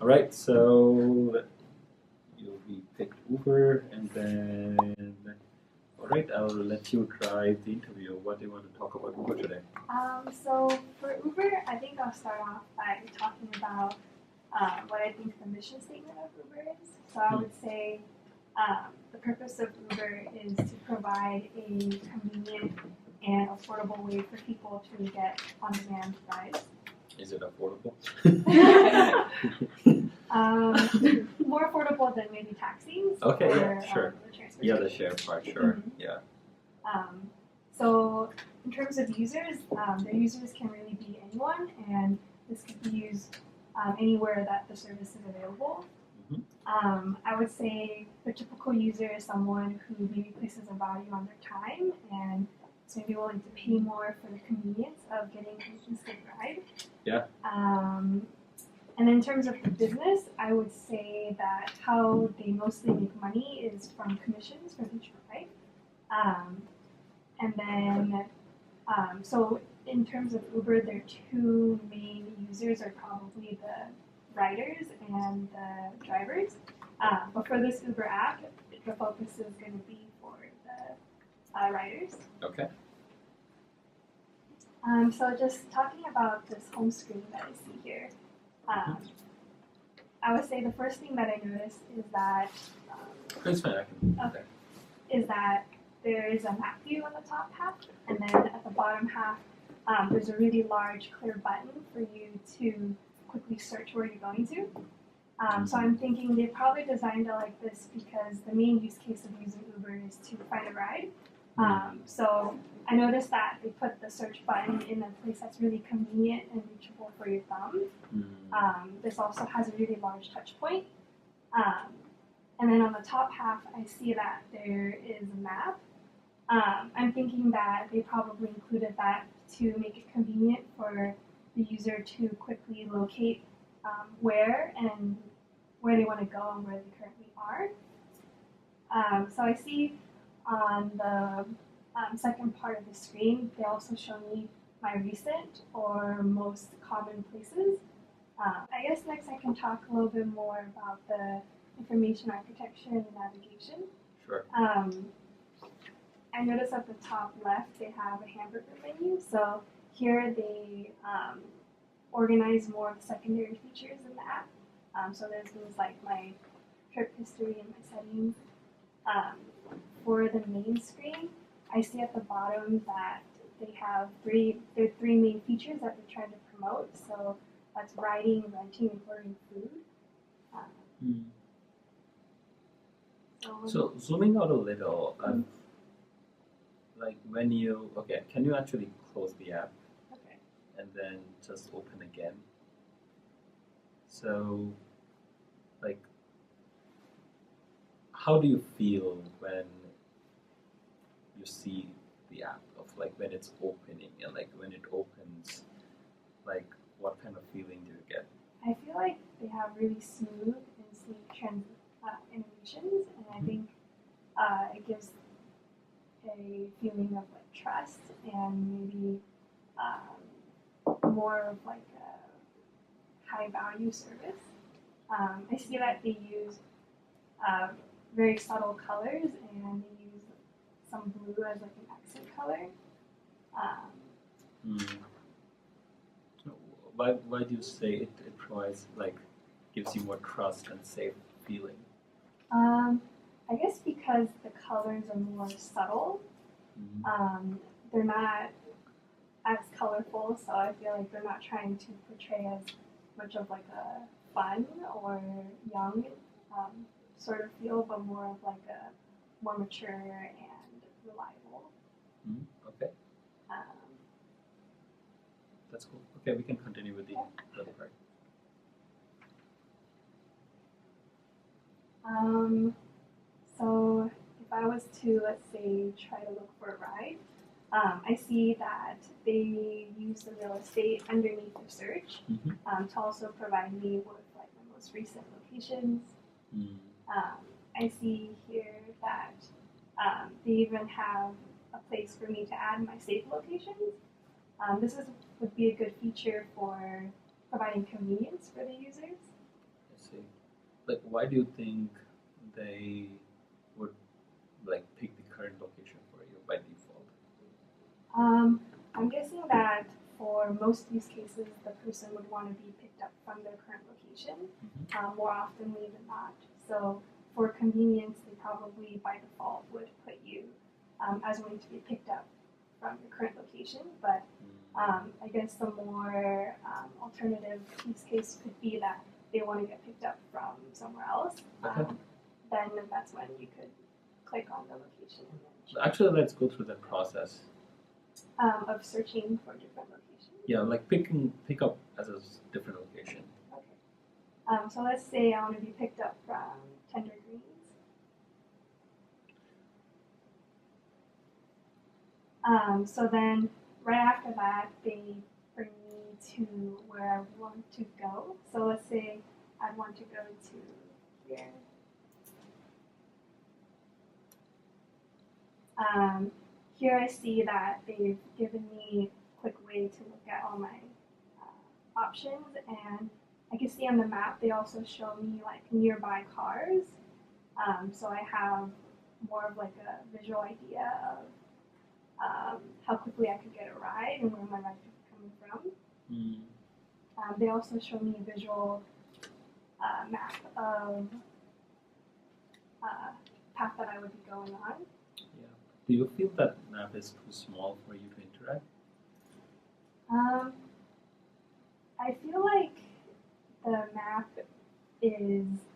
All right, so we picked Uber, and then, all right, I'll let you drive the interview. What do you want to talk about Uber today? So for Uber, I think I'll start off by talking about what I think the mission statement of Uber is. So I would say the purpose of Uber is to provide a convenient and affordable way for people to get on-demand rides. Is it affordable? More affordable than maybe taxis. Okay, or, yeah, sure. The transportation. Yeah, the share part, sure. Mm-hmm. Yeah. So in terms of users, the users can really be anyone, and this could be used anywhere that the service is available. Mm-hmm. I would say the typical user is someone who maybe places a value on their time and is maybe willing to pay more for the convenience of getting an instant ride. Yeah. And in terms of the business, I would say that how they mostly make money is from commissions from each ride. And then, so in terms of Uber, their two main users are probably the riders and the drivers. But for this Uber app, the focus is going to be for the riders. Okay. So just talking about this home screen that I see here, I would say the first thing that I noticed is that It's fine, I can. Okay. Is that there is a map view on the top half, and then at the bottom half, there's a really large clear button for you to quickly search where you're going to. So I'm thinking they probably designed it like this because the main use case of using Uber is to find a ride. So I noticed that they put the search button in a place that's really convenient and reachable for your thumb. This also has a really large touch point. And then on the top half, I see that there is a map. I'm thinking that they probably included that to make it convenient for the user to quickly locate where they want to go and where they currently are. So I see on the second part of the screen, they also show me my recent or most common places. I guess next I can talk a little bit more about the information architecture and the navigation. Sure. I notice at the top left they have a hamburger menu. So here they organize more of the secondary features in the app. So there's things like my trip history and my settings. For the main screen, I see at the bottom that they have three main features that they're trying to promote. So that's riding, renting, and ordering food. So zooming out a little, like when you, can you actually close the app? Okay. And then just open again? So, like, how do you feel when you see the app of like when it's opening and like when it opens, like what kind of feeling do you get? I feel like they have really smooth and sleek animations, and I think it gives a feeling of like trust and maybe more of like a high value service. I see that they use very subtle colors, and they use some blue as like an accent color. Why do you say it provides like gives you more trust and safe feeling? I guess because the colors are more subtle. They're not as colorful, so I feel like they're not trying to portray as much of like a fun or young sort of feel, but more of like a more mature and reliable. Okay. That's cool. Okay, we can continue with the other part. So if I was to, let's say, try to look for a ride, I see that they use the real estate underneath the search to also provide me with like my most recent locations. I see here that they even have a place for me to add my saved locations. This would be a good feature for providing convenience for the users. like, why do you think they would like pick the current location for you by default? I'm guessing that for most use cases, the person would want to be picked up from their current location more oftenly than not. So for convenience, they probably by default would put you as wanting to be picked up from your current location. But I guess the more alternative use case could be that they want to get picked up from somewhere else. Then that's when you could click on the location image. Actually, let's go through that process. Of searching for different locations. Yeah, like pick up as a different location. Okay. So let's say I want to be picked up from Tender Greens. So then right after that, they bring me to where I want to go. So let's say I'd want to go to here. Here I see that they've given me a quick way to look at all my options, and I can see on the map they also show me like nearby cars. So I have more of like a visual idea of how quickly I could get a ride and where my ride could be coming from. They also show me a visual map of path that I would be going on. Do you feel that map is too small for you to interact? I feel like the map is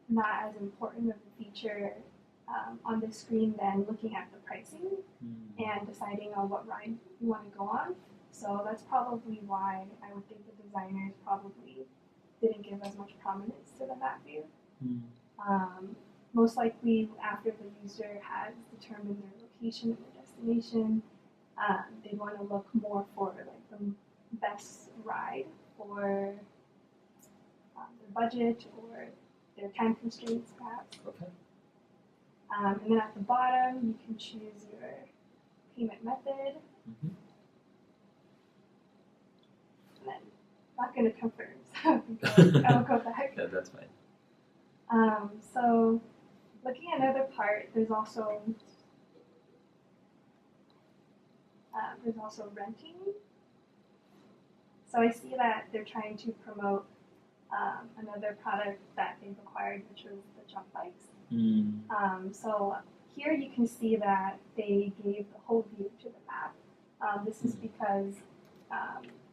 not as important of a feature on the screen than looking at the pricing and deciding on what ride you want to go on. So that's probably why I would think the designers probably didn't give as much prominence to the map view. Most likely after the user has determined their location and their destination, they'd want to look more for like the best ride for their budget or their time constraints perhaps. Okay. And then at the bottom you can choose your payment method. And then I'm not going to confirm, so I'll go back. Yeah, that's fine. So looking at another part, there's also renting. So I see that they're trying to promote another product that they've acquired, which was the jump bikes. So here you can see that they gave the whole view to the map. This is because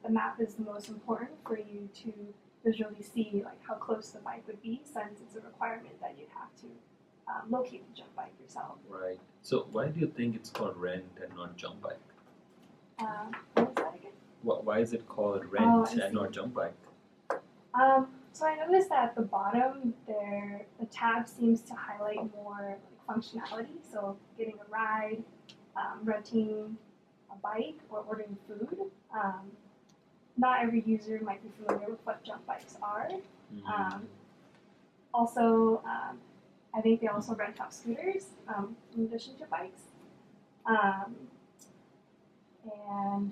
the map is the most important for you to visually see like how close the bike would be, since it's a requirement that you'd have to locate the jump bike yourself. Right. So why do you think it's called rent and not jump bike? What was that again? Why is it called rent and not jump bike? So I noticed that at the bottom there, the tab seems to highlight more like functionality. So getting a ride, renting a bike, or ordering food. Not every user might be familiar with what jump bikes are. Also, I think they also rent out scooters in addition to bikes. And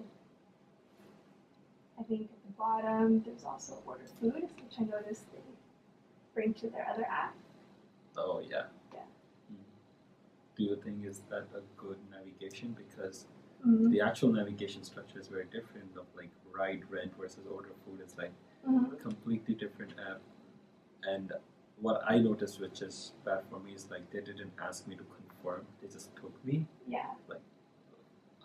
I think at the bottom there's also order food, which I noticed they bring to their other app. Oh yeah. Yeah. Do you think is that a good navigation? Because the actual navigation structure is very different. Of like ride, rent versus order food is like a completely different app. And what I noticed, which is bad for me, is like they didn't ask me to confirm; they just took me. Yeah. Like,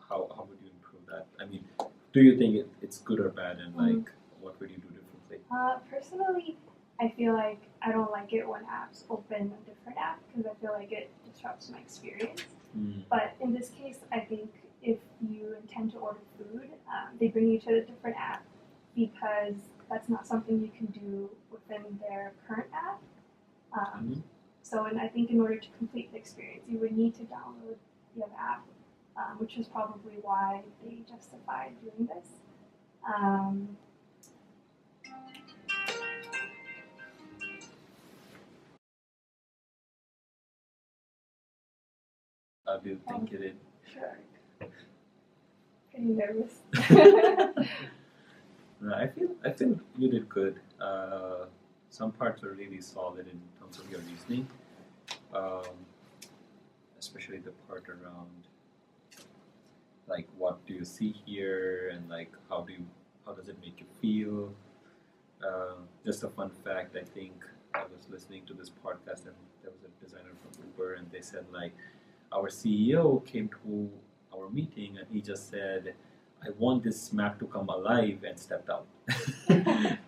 how would you improve that? I mean, do you think it's good or bad, and like what would you do differently? Personally, I feel like I don't like it when apps open a different app because I feel like it disrupts my experience. But in this case, I think if you intend to order food, they bring you to a different app because that's not something you can do within their current app. So I think in order to complete the experience, you would need to download the other app, which is probably why they justified doing this. How do you think you did? Sure. Pretty nervous. No, I feel you did good. some parts were really solid in terms of your reasoning, especially the part around like what do you see here and like how does it make you feel. Just a fun fact, I think I was listening to this podcast and there was a designer from Uber and they said like our CEO came to our meeting and he just said, I want this map to come alive, and stepped out.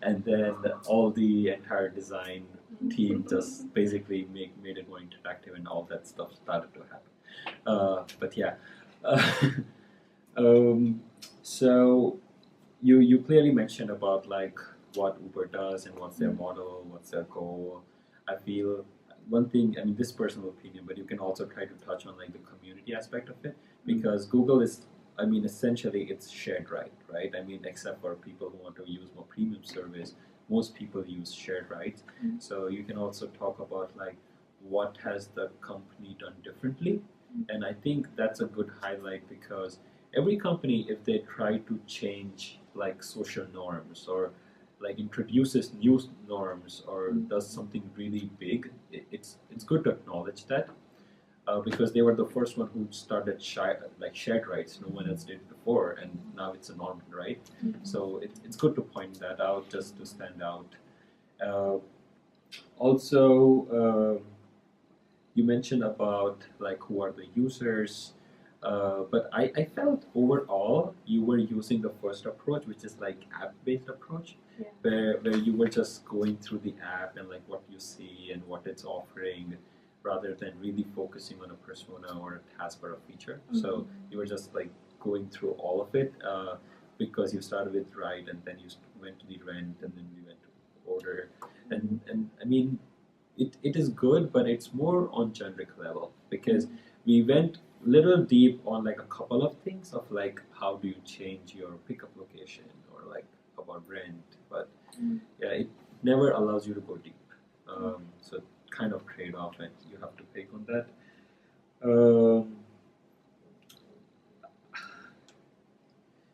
And then all the entire design team just basically made it more interactive and all that stuff started to happen. But yeah. So you clearly mentioned about like what Uber does and what's their model, what's their goal. I feel one thing, I mean, this personal opinion, but you can also try to touch on like the community aspect of it, because Google is, I mean, essentially it's shared right? I mean, except for people who want to use more premium service, most people use shared rights. So you can also talk about like what has the company done differently, and I think that's a good highlight because every company, if they try to change like social norms or like introduces new norms or does something really big, it's good to acknowledge that, because they were the first one who started shared rights. No one else did before, and now it's a norm, right? So it's good to point that out, just to stand out. Also, you mentioned about like who are the users. But I felt overall you were using the first approach, which is like app-based approach, where you were just going through the app and like what you see and what it's offering, rather than really focusing on a persona or a task or a feature. So you were just like going through all of it, because you started with ride and then you went to the rent and then you went to order. And I mean, it is good, but it's more on generic level, because we went little deep on like a couple of things of like how do you change your pickup location or like about rent, but yeah, it never allows you to go deep. So kind of trade-off, and you have to pick on that.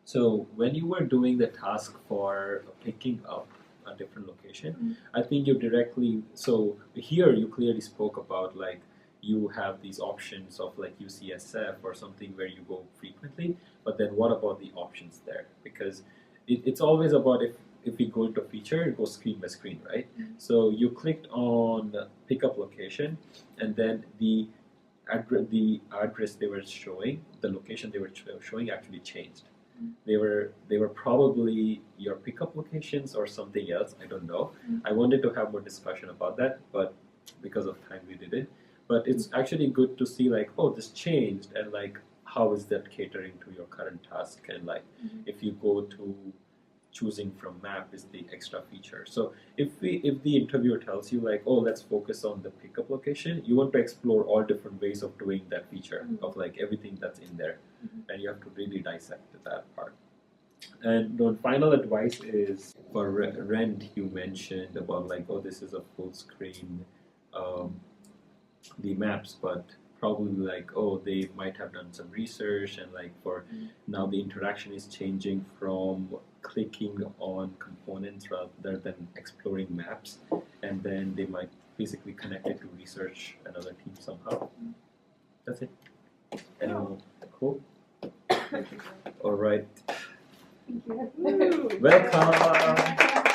So when you were doing the task for picking up a different location, I think you directly, so here you clearly spoke about like you have these options of like UCSF or something where you go frequently, but then what about the options there? Because it's always about if we go into a feature, it goes screen by screen, right? So you clicked on pickup location, and then the address they were showing, the location they were showing actually changed. They were probably your pickup locations or something else. I don't know. I wanted to have more discussion about that, but because of time we didn't. But it's actually good to see like, oh, this changed, and like how is that catering to your current task, and like if you go to choosing from map is the extra feature. So if the interviewer tells you like, oh, let's focus on the pickup location, you want to explore all different ways of doing that feature, of like everything that's in there, and you have to really dissect that part. And the final advice is for rent. You mentioned about like, oh, this is a full screen, the maps, but probably like, oh, they might have done some research, and like for now the interaction is changing from clicking on components rather than exploring maps, and then they might basically connect it to research another team somehow. That's it. Anyone? Cool. All right. Thank you. Welcome.